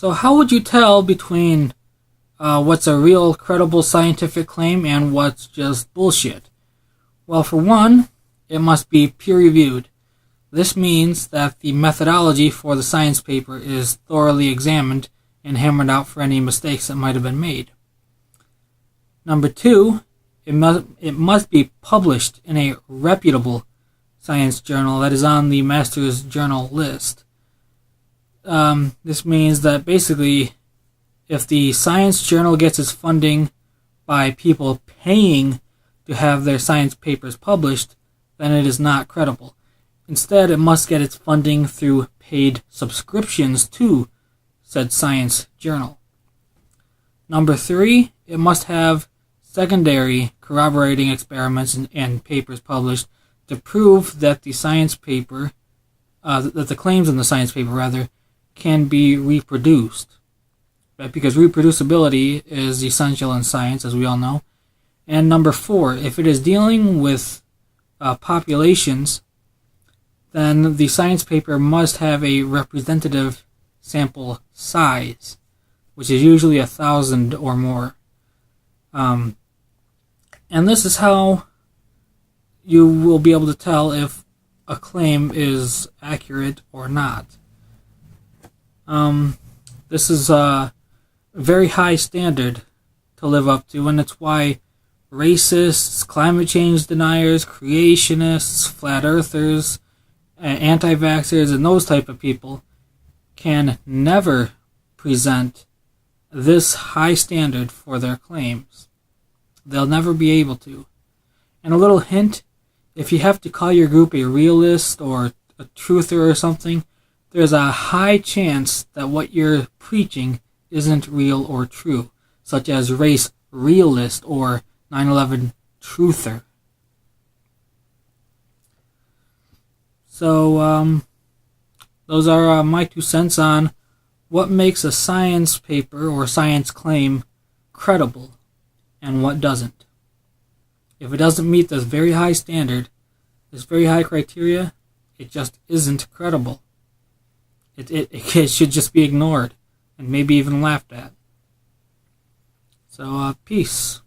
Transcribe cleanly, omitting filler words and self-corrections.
So how would you tell between what's a real credible scientific claim and what's just bullshit? Well, for one, it must be peer-reviewed. This means that the methodology for the science paper is thoroughly examined and hammered out for any mistakes that might have been made. Number two, it must be published in a reputable science journal that is on the Master's Journal list. This means that basically, if the science journal gets its funding by people paying to have their science papers published, then it is not credible. Instead, it must get its funding through paid subscriptions to said science journal. Number three, it must have secondary corroborating experiments and papers published to prove that the science paper, that the claims in the science paper can be reproduced. Right? Because reproducibility is essential in science, as we all know. And number four, if it is dealing with populations, then the science paper must have a representative sample size, which is usually 1,000 or more. And this is how you will be able to tell if a claim is accurate or not. This is a very high standard to live up to, and it's why racists, climate change deniers, creationists, flat earthers, anti-vaxxers, and those type of people can never present this high standard for their claims. They'll never be able to. And a little hint, if you have to call your group a realist or a truther or something, there's a high chance that what you're preaching isn't real or true, such as race realist or 9/11 truther. So, those are my 2 cents on what makes a science paper or science claim credible and what doesn't. If it doesn't meet this very high standard, this very high criteria, it just isn't credible. It should just be ignored and maybe even laughed at. So, peace.